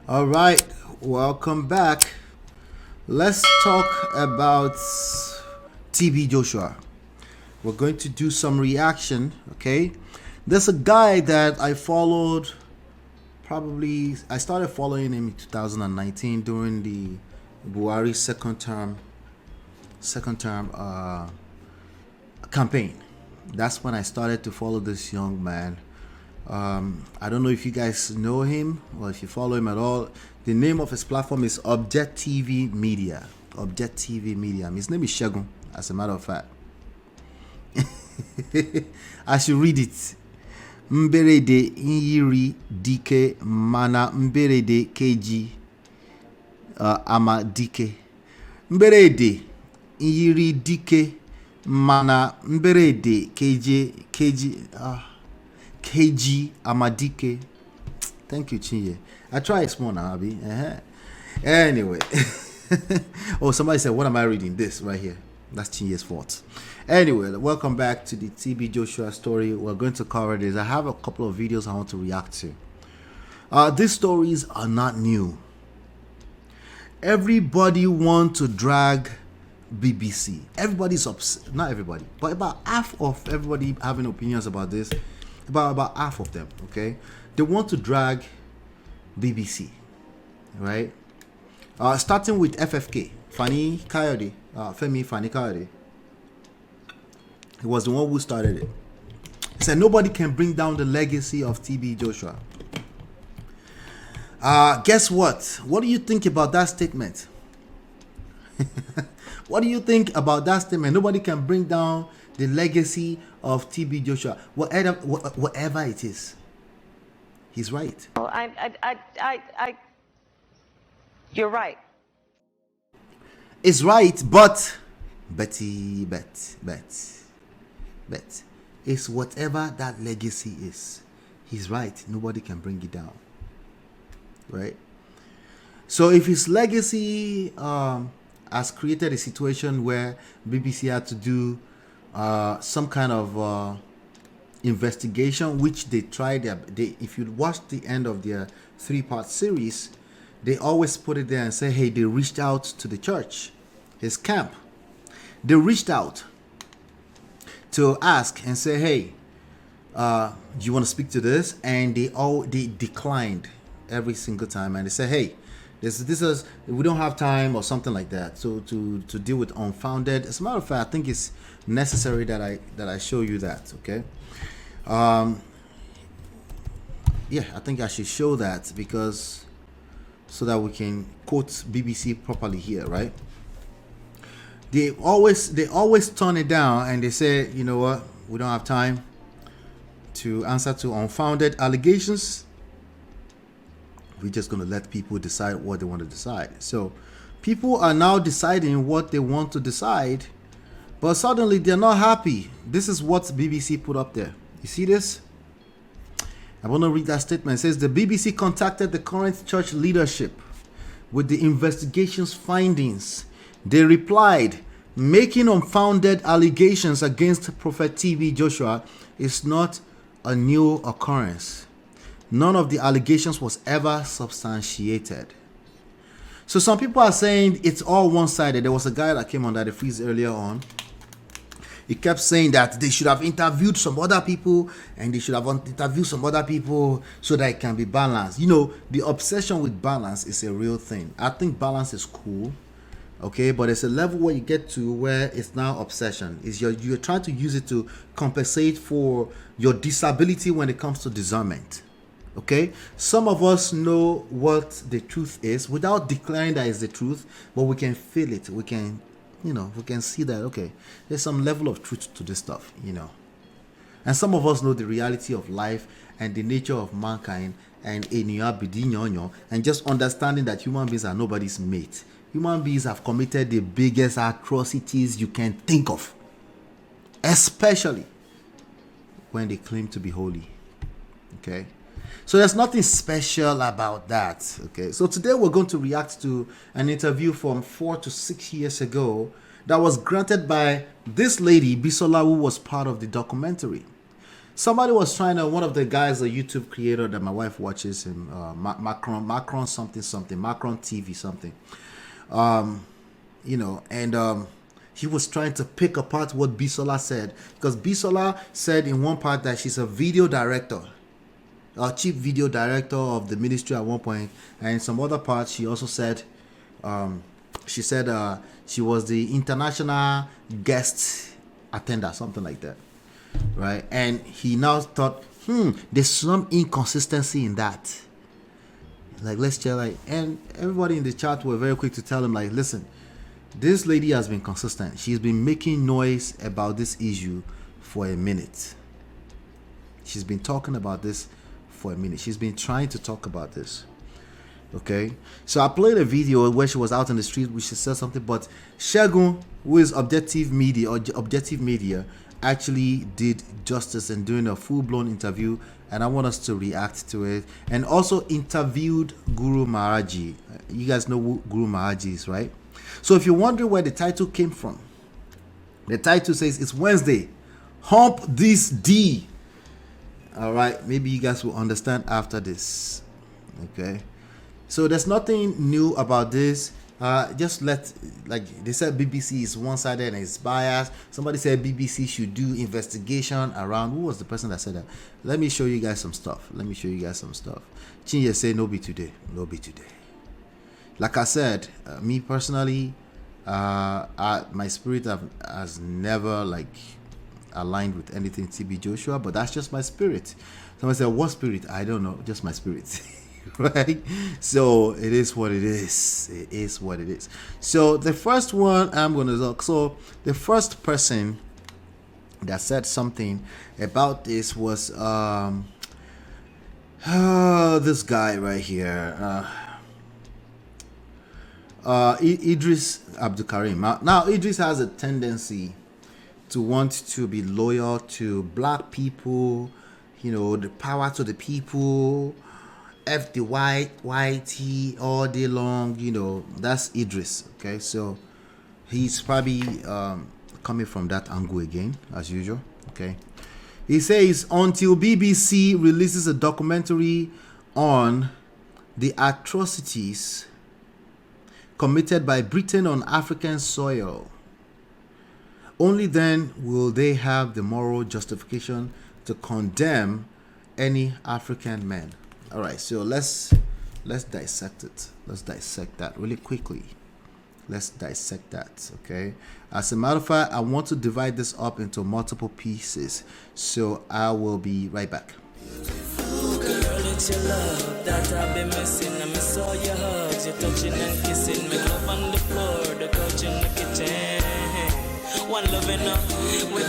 All right, welcome back. Let's talk about TB Joshua. We're going to do some reaction, okay? There's a guy that I followed I started following him in 2019 during the Buhari second term campaign. That's when I started to follow this young man. I don't know if you guys know him or if you follow him at all. The name of his platform is Object TV Media. Object TV Media. His name is Shegun, as a matter of fact. I should read it. Mberede Nyiri Dike Mana Mberede KG Ama Dike. Mberede Nyiri Dike Mana Mberede KG Amadike. Thank you, Chinye. I try it small now, Abi. Anyway. Oh, somebody said, what am I reading? This right here. That's Chinye's fault. Anyway, welcome back to the TB Joshua story. We're going to cover this. I have a couple of videos I want to react to. These stories are not new. Everybody wants to drag BBC. Everybody's upset. Not everybody, but about half of everybody having opinions about this. About half of them, okay? They want to drag BBC, right? Starting with FFK, Fani Kayode, Femi Fani Kayode. He was the one who started it. He said nobody can bring down the legacy of TB Joshua. Guess what? What do you think about that statement? What do you think about that statement? Nobody can bring down the legacy of TB Joshua, whatever it is. He's right. Well, you're right. It's right, but it's whatever that legacy is. He's right. Nobody can bring it down. Right? So if his legacy has created a situation where BBC had to do some kind of investigation, which they tried. If you watch the end of their 3-part series, they always put it there and say, hey, they reached out to the church, his camp. They reached out to ask and say, hey, do you want to speak to this? And they declined every single time, and they said, hey, this is we don't have time or something like that. So to deal with unfounded. As a matter of fact, I think it's necessary that I show you that. Okay. Yeah, I think I should show that because so that we can quote BBC properly here, right? They always turn it down and they say, you know what, we don't have time to answer to unfounded allegations. We're just going to let people decide what they want to decide. So people are now deciding what they want to decide, but suddenly they're not happy. This is what BBC put up there. You see this? I want to read that statement. It says the BBC contacted the current church leadership with the investigation's findings. They replied, making unfounded allegations against Prophet TB Joshua is not a new occurrence. None of the allegations was ever substantiated. So some people are saying it's all one-sided. There was a guy that came on that freeze earlier on. He kept saying that they should have interviewed some other people and they should have interviewed some other people so that it can be balanced. You know, the obsession with balance is a real thing. I think balance is cool, okay, but it's a level where you get to where it's now obsession. You're trying to use it to compensate for your disability when it comes to discernment. Okay, some of us know what the truth is without declaring that it's the truth, but we can feel it. We can, we can see that, okay, there's some level of truth to this stuff, And some of us know the reality of life and the nature of mankind and just understanding that human beings are nobody's mate. Human beings have committed the biggest atrocities you can think of, especially when they claim to be holy. Okay. So there's nothing special about that. Okay, so today we're going to react to an interview from 4 to 6 years ago that was granted by this lady, Bisola, who was part of the documentary. Somebody was trying to, one of the guys, a YouTube creator that my wife watches him, Macron something, Macron TV something, and he was trying to pick apart what Bisola said, because Bisola said in one part that she's a video director, chief video director of the ministry at one point, and in some other parts she also said, she said she was the international guest attender, something like that, right? And he now thought, there's some inconsistency in that. Like, let's check, like, and everybody in the chat were very quick to tell him, like, listen, this lady has been consistent. She's been making noise about this issue for a minute. She's been talking about this for a minute. She's been trying to talk about this. Okay, so I played a video where she was out in the street, which she said something, but Shegun, who is Objective Media, actually did justice in doing a full-blown interview, and I want us to react to it. And also interviewed Guru Maharaji. You guys know who Guru Maharaji is, right? So if you're wondering where the title came from, the title says it's Wednesday, hump this D. All right, maybe you guys will understand after this. Okay, so there's nothing new about this. Just like they said, BBC is one-sided and it's biased. Somebody said BBC should do investigation around. Who was the person that said that? Let me show you guys some stuff. Chinye say no be today. Like I said, me personally, my spirit has never like aligned with anything TB Joshua, but that's just my spirit. Somebody said, what spirit? I don't know, just my spirit. Right? So it is what it is. It is what it is. So the first one I'm going to talk. So the first person that said something about this was this guy right here. Idris Abdulkarim. Now Idris has a tendency to want to be loyal to black people, the power to the people, F the YT all day long, that's Idris. Okay, so he's probably coming from that angle again, as usual. Okay, he says until BBC releases a documentary on the atrocities committed by Britain on African soil, only then will they have the moral justification to condemn any African man. All right, so let's dissect it. Let's dissect that really quickly. Let's dissect that, okay? As a matter of fact, I want to divide this up into multiple pieces, so I will be right back. Girl, it's your love that I've been missing. I miss all your hugs, your touching and kissing. Me love on the floor, the couch in the kitchen. One love enough, with